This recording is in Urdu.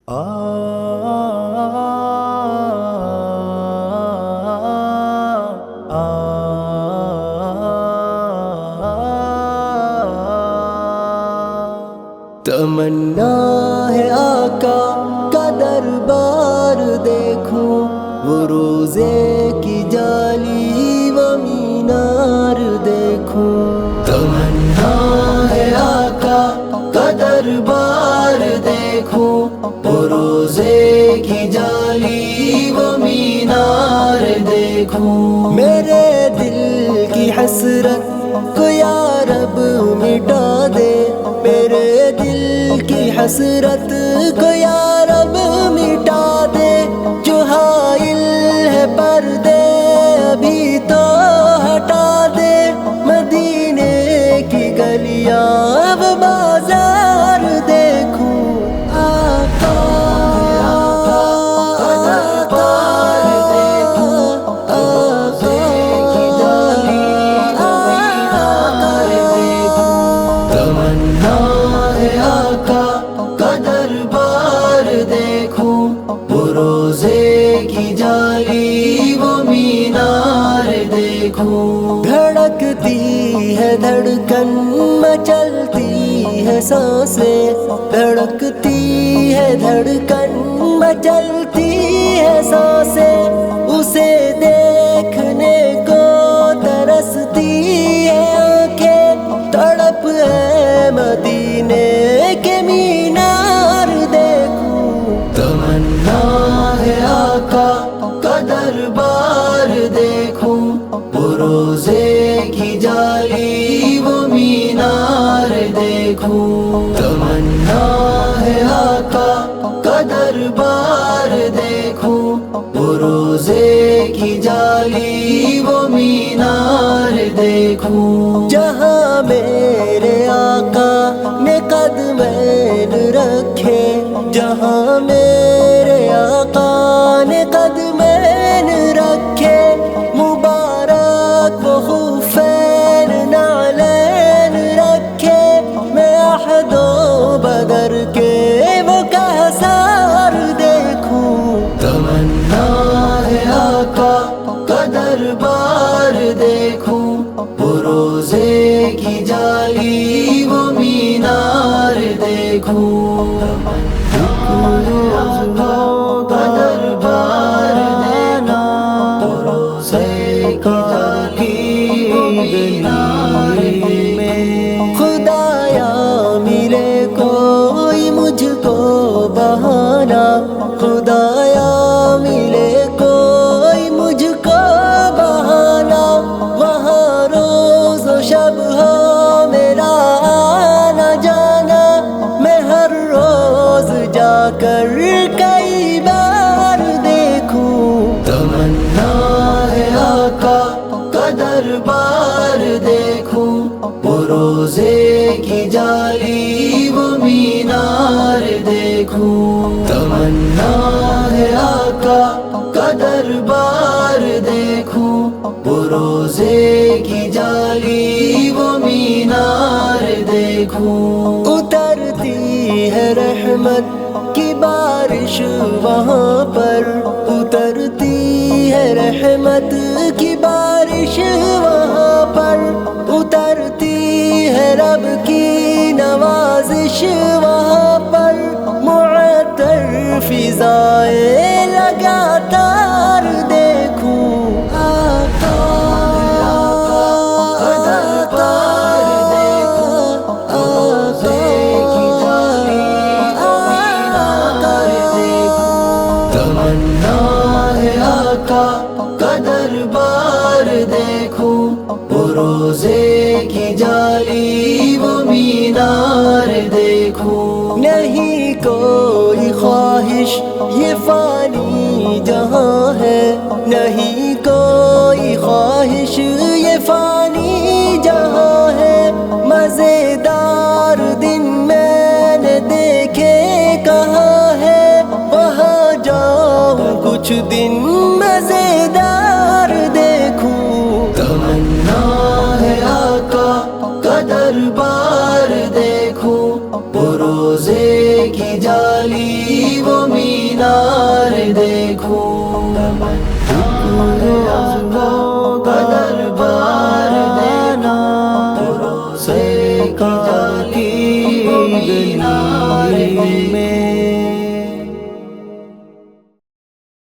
تمنا ہے آقا کا دربار دیکھوں، وہ روزے کی جالی و مینار دیکھوں۔ تمنا ہے آقا کا دربار دیکھوں، وہ روزے کی جالی و مینار دیکھوں۔ میرے دل کی حسرت کو یا رب مٹا دے، میرے دل کی حسرت کو یا رب مٹا دے۔ جو حائل ہے پردے ابھی تو ہٹا دے، مدینے کی گلیاں و بازار دیکھوں۔ آقا روزے کی جالی وہ مینار دیکھوں۔ دھڑکتی ہے دھڑکن مچلتی ہے سانسیں، دھڑکتی ہے دھڑکن مچلتی ہے سانسیں، اسے دیکھنے کو ترستی ہے آنکھیں، تڑپ ہے مدینے کے مینار دیکھوں۔ تمنا ہے آقا کا دربار دیکھوں، وہ روزے کی جالی وہ مینار دیکھوں۔ تمنا ہے آقا کا دربار دیکھوں، وہ روزے کی جالی وہ مینار دیکھوں۔ جہاں میرے آقا نے قدمین رکھے، جہاں میرے آقا نے قدمین رکھے، مبارک وہ خفین نعلین رکھے، میں احد و بدر کے وہ کہسار دیکھوں۔ تمنا ہے آقا کا دربار دیکھوں، وہ روزے کی جالی وہ مینار دیکھوں۔ خدایا ملے کوئی مجھ کو بہانا، خدایا ملے کوئی مجھ کو بہانا، وہاں روز و شب ہو میرا آنا جانا، میں ہر روز جا کر کئی بار دیکھوں۔ تمنا ہے آقا کا دربار دیکھوں، وہ روزے کی جالی وہ مینار دیکھوں۔ تمنا ہے آقا کا دربار دیکھوں، وہ روزے کی جالی وہ مینار دیکھوں۔ اترتی ہے رحمت کی بارش وہاں پر، اترتی ہے رحمت کی بارش وہاں پر، اترتی ہے رب کی نوازش وہاں پر، معطر فضائیں لگاتار دیکھوں۔ تمنا ہے آقا کا دربار دیکھوں، وہ روزے کی جالی وہ مینار دیکھوں۔ نہیں کوئی خواہش یہ فانی جہاں ہے، نہیں کوئی خواہش یہ فانی جہاں ہے، مزیدار دن میں نے دیکھے کہاں ہے، وہاں جاؤں کچھ دن مزیدار دیکھوں۔ تمنا ہے آقا کا دربار دیکھوں، وہ روزے کی جالی وہ آقا کا دربار دیکھو، روزے کی جاتی وہ مینار دیکھو،